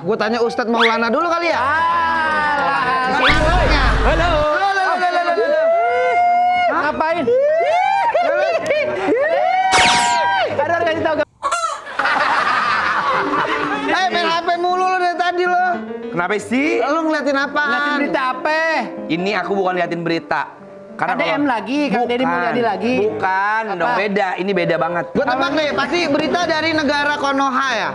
Gue tanya Ustadz Maulana dulu kali ya. Halo. Ngapain? Ada orang kasih tahu. Main HP mulu lo dari tadi lo. Kenapa sih? Lo ngeliatin apa? Ngeliatin berita apa? Ini aku bukan liatin berita. Karena ADM lagi, Kang Deddy Mulyadi lagi. Bukan, Apa? dong beda. Ini beda banget. Gue tebak deh, pasti berita dari negara Konoha ya.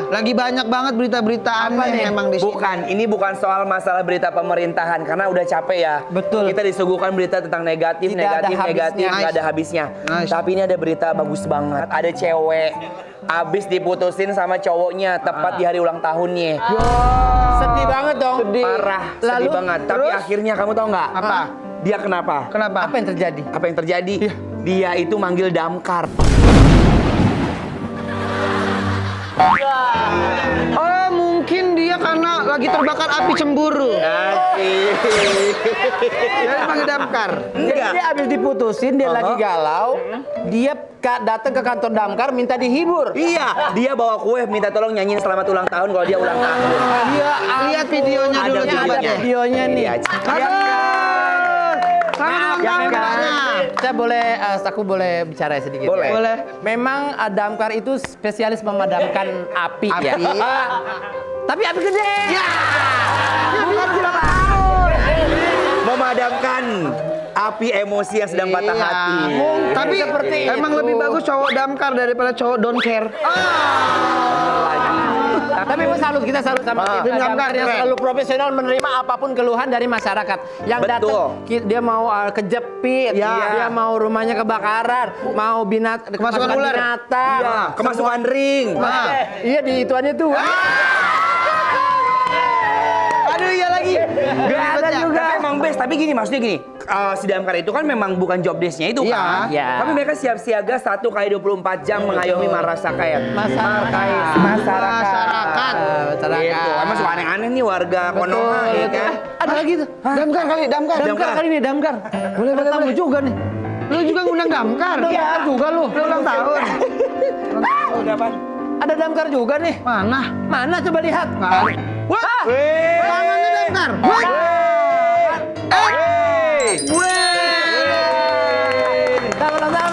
Lagi banyak banget berita-berita aneh nih? emang di sini. Bukan, ini bukan soal masalah berita pemerintahan karena udah capek ya. Betul. Kita disuguhkan berita tentang negatif, Tidak ada negatif, habisnya. nggak ada habisnya. Nice. Tapi ini ada berita bagus banget. Ada cewek abis diputusin sama cowoknya tepat di hari ulang tahunnya. Sedih banget dong. Parah, sedih Lalu, banget. Tapi terus? akhirnya kamu tahu nggak? Apa? Dia kenapa? Kenapa? Apa yang terjadi? Apa yang terjadi? Dia itu manggil damkar. Oh, mungkin dia karena lagi terbakar api cemburu. Asik. Jadi panggil damkar. Enggak. Dia habis diputusin, dia lagi galau. Dia datang ke kantor damkar minta dihibur. Iya, dia bawa kue minta tolong nyanyiin selamat ulang tahun kalau dia ulang tahun. Dia Lihat videonya Ada dulu coba ada deh. videonya nih. Iya, Selamat ulang tahun, Mbaknya. Saya boleh, aku boleh bicara sedikit. Boleh. Ya? Boleh. Memang damkar itu spesialis memadamkan api, ya. Tapi api gede. Ya. Bukan ulang tahun. Memadamkan api emosi yang sedang patah hati. Tapi seperti emang itu. lebih bagus cowok damkar daripada cowok don't care. Tapi kita salut sama tim damkar yang selalu profesional menerima apapun keluhan dari masyarakat. Yang datang, dia mau kejepit, dia mau rumahnya kebakaran, mau Kemasukan ular. binatang. Iya, kemasukan ring. Iya di ituannya tuh. Aduh iya lagi. Gak ada juga. Tapi emang best, tapi gini maksudnya gini. Si damkar itu kan memang bukan job desk-nya itu Iya. kan. Iya. Tapi mereka siap siaga 1x24 jam mengayomi masyarakat. Masyarakat. Gitu. Emang suka aneh-aneh nih warga Konoha ya kan. Ada lagi tuh. Damkar kali, damkar. Damkar kali ini damkar. Boleh, boleh, Tamu boleh. juga nih. Lu juga ngundang damkar? Iya juga lu. Lu ulang tahun. Ada damkar juga nih. Mana? Mana coba lihat. Wah, Wih. tangannya damkar. Wah. Selamat ulang tahun,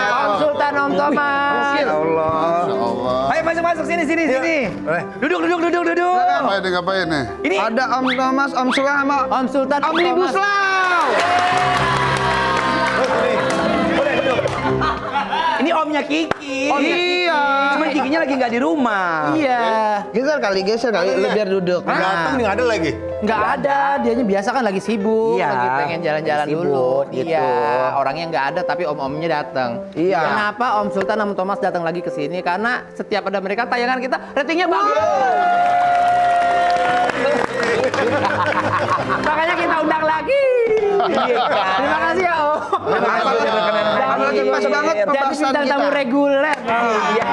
Om Sultan, Om Thomas. Ya Allah. Ayo masuk sini. Duduk. Ngapain nih? Ini Ada Om Thomas, Om Sulam sama Om Sultan, Om Omnibus Thomas. Law. ini omnya Kiki. Iya. Cuman Kikinya lagi nggak di rumah. Iya. Geser kali, lu biar duduk. Datang nih nggak ada lagi. Nggak ada, dianya biasa kan lagi sibuk, Iya, lagi pengen jalan-jalan sibuk, dulu. gitu. Iya, orangnya nggak ada tapi om-omnya datang. Iya. Kenapa Om Sultan sama Thomas datang lagi ke sini? Karena setiap ada mereka tayangan kita ratingnya bagus. Makanya kita undang lagi. Terima kasih ya Om. Terima kasih udah berkenan hadir. Pas banget Jadi pembahasan bintang kita. tamu reguler. Iya.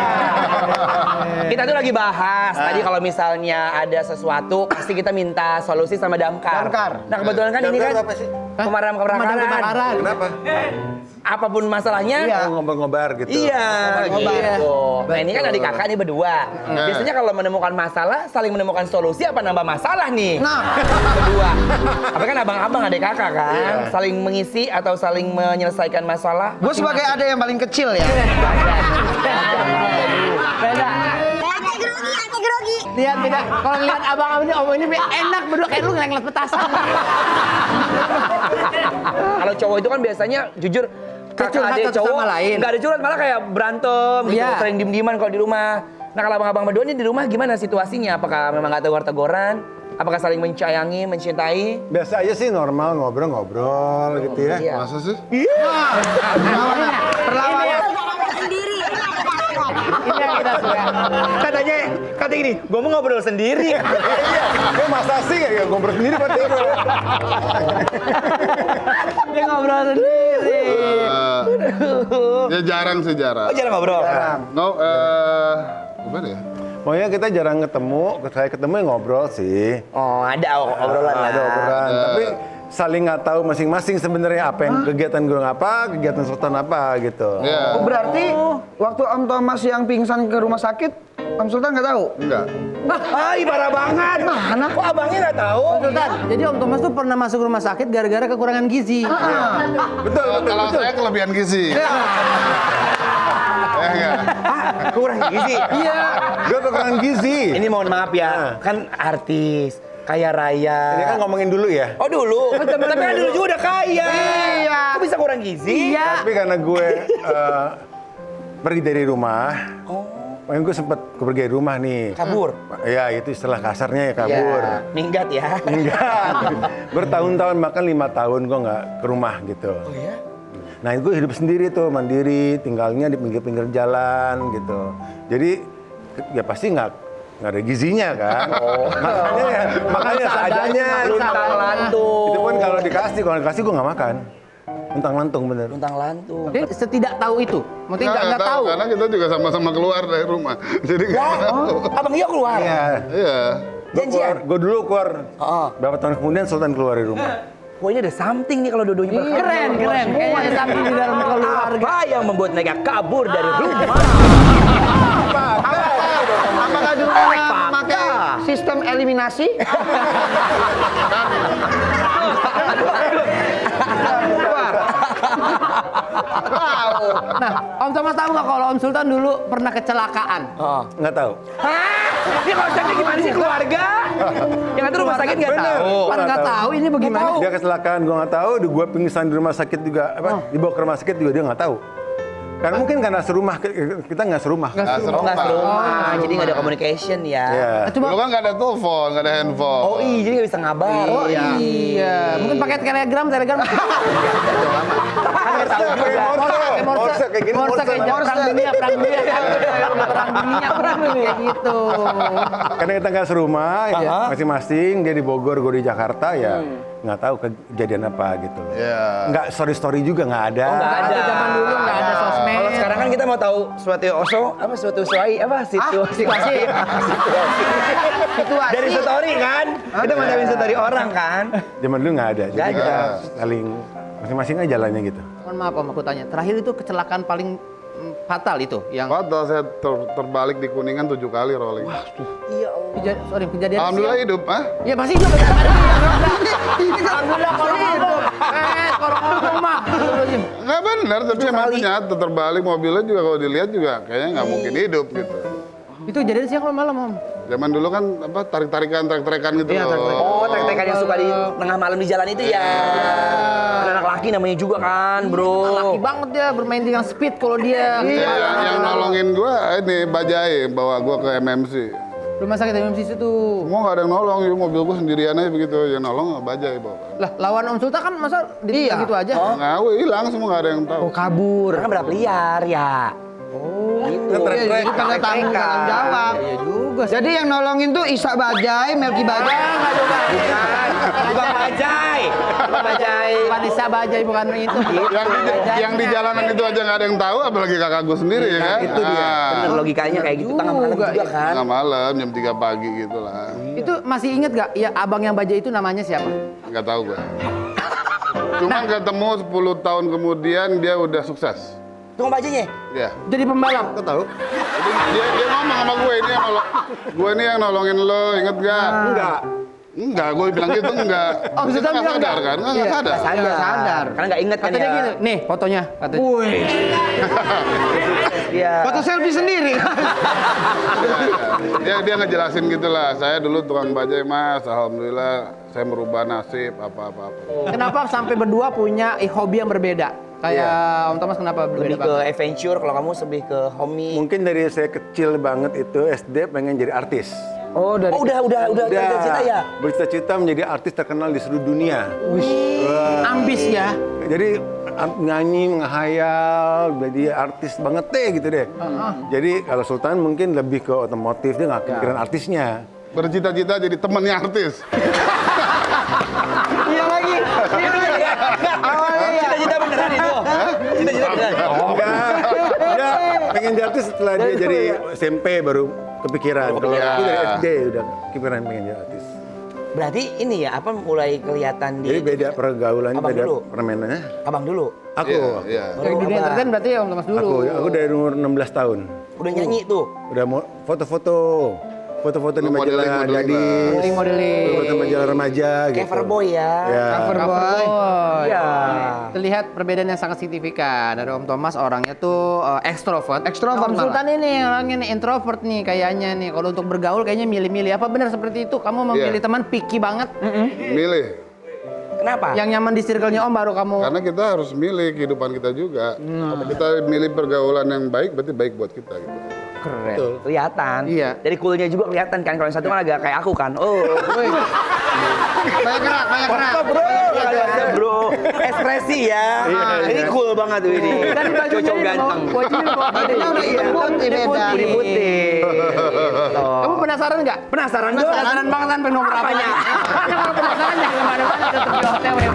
Kita tuh lagi bahas tadi kalau misalnya ada sesuatu pasti kita minta solusi sama damkar. Damkar. Nah kebetulan kan ini kan Apa sih? pemadam kebakaran. Kenapa? Apapun masalahnya. Iya. Oh, ngobar-ngobar gitu. Iya, Ngobar-ngobar. gitu. Nah ini kan adik kakak nih berdua. Biasanya kalau menemukan masalah, saling menemukan solusi apa nambah masalah nih? Nah, Berdua. Apa kan abang-abang adik kakak kan? Saling mengisi atau saling menyelesaikan masalah. gue sebagai ada yang paling kecil ya. Beda. Anti grogi. Lihat beda. Kalau lihat abang-abang ini om ini enak berdua kayak lu ngeliat petasan. Kalau cowok itu kan biasanya jujur kakak Curhat adik satu cowok sama lain. nggak ada curhat malah kayak berantem gitu, Iya. sering diem-dieman kalau di rumah. Nah kalau abang-abang berdua ini di rumah gimana situasinya? Apakah memang nggak tegur-teguran? Apakah saling menyayangi, mencintai? Biasa aja sih normal ngobrol-ngobrol gitu ya. Iya. Masa sih? Perlawanan. Sendiri. Ini yang kita suka. Katanya gini, gue mau ngobrol sendiri. Ya masa sih ya ngobrol sendiri berarti bro. Dia ngobrol sendiri. Ya jarang sih jarang. Oh jarang ngobrol? Gimana ya? Pokoknya kita jarang ketemu, saya ketemu ya ngobrol sih. Oh ada obrolan lah. Ada obrolan. Tapi saling nggak tahu masing-masing sebenarnya apa yang kegiatan gue apa, kegiatan Sultan apa gitu. Iya. Oh, berarti waktu Om Thomas yang pingsan ke rumah sakit, Om Sultan nggak tahu? Enggak. Ay, parah banget. Mana? Kok abangnya nggak tahu? Sultan, jadi Om Thomas tuh pernah masuk rumah sakit gara-gara kekurangan gizi. Betul, Kalau saya kelebihan gizi. Ya enggak. Kurang gizi. Iya. Gue kekurangan gizi. Ini mohon maaf ya, kan artis, kaya raya. Ini kan ngomongin dulu ya. Oh dulu, tapi kan dulu juga udah kaya. Iya. Kok bisa kurang gizi? Iya. Tapi karena gue pergi dari rumah, makanya gue sempat pergi dari rumah nih. Kabur. Ya itu istilah kasarnya ya kabur. Ya, minggat ya. Enggak. Bertahun-tahun bahkan 5 tahun gue nggak ke rumah gitu. Oh ya? Nah itu hidup sendiri tuh, mandiri, tinggalnya di pinggir-pinggir jalan gitu. Jadi ya pasti nggak ada gizinya kan. Makanya seadanya. Luntang lantung. Itu pun kalau dikasih gue nggak makan. Luntang lantung bener. Luntang lantung. Dia setidak tahu itu. Maksudnya nggak tahu. Karena kita juga sama-sama keluar dari rumah. Jadi nggak tahu. Abang Gio keluar. Iya. Iya. Janjian. Gue dulu keluar. Oh. Berapa tahun kemudian Sultan keluar dari rumah. Wah ini ada something nih kalau dua-duanya berkabur. Keren. Kayaknya ada sapi di dalam keluarga. Apa yang membuat mereka kabur dari rumah? Apakah dulu memakai sistem eliminasi? Keluar. Nah, Om Thomas tahu nggak kalau Om Sultan dulu pernah kecelakaan? Oh. Nggak tahu. Hah? Dia konsepnya gimana sih keluarga? Yang itu rumah sakit nggak Bener. tahu. Kan nggak tahu ini bagaimana? Dia kecelakaan, gue nggak tahu. Gue pingsan di rumah sakit juga. Dibawa ke rumah sakit juga dia nggak tahu. Karena mungkin karena serumah, kita nggak serumah. Oh nggak serumah, jadi nggak ada communication ya. Iya. Dulu kan nggak ada telepon, nggak ada handphone. Oh iya, jadi nggak bisa ngabar. Oh iya. Mungkin pakai telegram. Kan nggak tahu juga. Morse kayak gini. Morse kayak jam perang dunia kan. Perang dunia kayak gitu. Karena kita nggak serumah, ya, Aha. masing-masing dia di Bogor, gue di Jakarta, ya nggak tahu kejadian apa gitu. Iya. Nggak story juga nggak ada. Nggak ada. Zaman dulu nggak ada sosmed. Kalau sekarang kan kita mau tahu suatu oso, apa suatu suai, apa situasi. Dari story kan? Kita mau tahu story orang kan? Zaman dulu nggak ada. Jadi Nggak ada. kita saling masing-masing aja jalannya gitu. Mohon maaf Om, aku tanya. Terakhir itu kecelakaan paling fatal itu yang Padahal saya terbalik di Kuningan 7 kali rolling. kejadian. Alhamdulillah hidup, ah? Ya pasti hidup. Alhamdulillah kalau hidup. Kalau ngomong mah. Nggak benar, tapi emang itu nyata terbalik mobilnya juga kalau dilihat juga kayaknya nggak mungkin hidup gitu. Itu kejadian siang malam Om. Zaman dulu kan apa tarik-tarikan gitu Iya, loh. Oh, tek-tekan yang suka di tengah malam di jalan itu ya. Anak laki namanya juga kan, bro. Laki banget dia bermain dengan speed kalau dia. Iya, yang nolongin gua ini Bajai bawa gua ke MMC. Rumah sakit MMC itu. Semua nggak ada yang nolong, ya, mobil gua sendirian aja begitu. Yang nolong Bajai bawa. Lah lawan Om Sultan kan masa gitu aja. Ngawe hilang semua nggak ada yang tahu. Oh, kabur. Kan berapa liar ya. Iya, jadi karena tanggung jawab. Iya juga. Jadi yang nolongin tuh Isa Bajai, Melki Bajai. Bukan Bajai. Bukan Bajai. Bukan Isa Bajai, bukan itu. Yang di jalanan itu aja nggak ada yang tahu, apalagi kakak gua sendiri ya kan. Itu dia. Bener logikanya kayak gitu tengah malam juga kan. Tengah malam jam 3 pagi gitu lah. Itu masih inget gak? Ya abang yang Bajai itu namanya siapa? Nggak tahu gua. Cuman ketemu 10 tahun kemudian dia udah sukses. Tunggu Bajainya. Ya. Jadi pembalap. Nggak tahu? Jadi dia ngomong sama gue ini yang nolongin lo, inget gak? Enggak, gue bilang gitu enggak. Oh, Dia Sultan nggak bilang sadar enggak? kan? Nggak sadar. Sadar. Karena nggak inget kan Katanya ya. gitu. Nih fotonya. Katanya. Iya. Foto selfie sendiri. Dia ngejelasin gitulah. Saya dulu tukang bajai mas, alhamdulillah saya merubah nasib apa-apa. Kenapa sampai berdua punya hobi yang berbeda? Kayak Om Thomas kenapa Lebih berbeda ke banget? adventure, kalau kamu lebih ke homey. Mungkin dari saya kecil banget itu SD pengen jadi artis. Oh, dari Oh udah cita-cita ya? Bercita-cita menjadi artis terkenal di seluruh dunia. Ambis ya. Jadi nyanyi, menghayal, jadi artis banget deh gitu deh. Jadi kalau Sultan mungkin lebih ke otomotif, dia nggak kepikiran artisnya. Bercita-cita jadi temennya artis. Iya lagi. Cita-cita beneran itu? Cita-cita beneran? Enggak, dia pengen jadi artis setelah dia jadi SMP baru kepikiran. Kalau aku dari SD udah kepikiran pengen jadi artis. Berarti ini ya apa mulai kelihatan di Jadi beda pergaulannya, Abang beda dulu. permainannya. Abang dulu. Aku, Iya. Yang di dunia entertain berarti Om Thomas dulu. aku dari umur 16 tahun. Udah nyanyi tuh. Udah mau foto-foto di Lu majalah modeling gadis, Modeling. foto majalah remaja gitu. Cover boy ya. Ya. Cover boy. Iya. Terlihat perbedaan yang sangat signifikan dari Om Thomas, orangnya tuh ekstrovert. Ekstrovert Om Sultan ini orangnya nih introvert nih kayaknya nih. Kalau untuk bergaul kayaknya milih-milih. Apa benar seperti itu? Kamu memilih Iya. teman picky banget? Milih. Kenapa? Yang nyaman di circle-nya Om baru kamu. Karena kita harus milih kehidupan kita juga. Kalau kita milih pergaulan yang baik, berarti baik buat kita gitu. Keren. Kelihatan. Iya. Dari coolnya juga kelihatan kan. Kalau yang satu kan agak kayak aku kan. Oh. Banyak gerak, banyak gerak. Apa bro? Ada bro. Ekspresi ya. Ini cool banget tuh ini. Dan bajunya Cocok ini ganteng. bajunya Bajunya udah hitam putih beda. Putih putih. Kamu penasaran nggak? Penasaran dong? Penasaran banget kan pengen ngomong apanya? Karena kalau penasaran jangan kemana-mana tetap di hotel ya.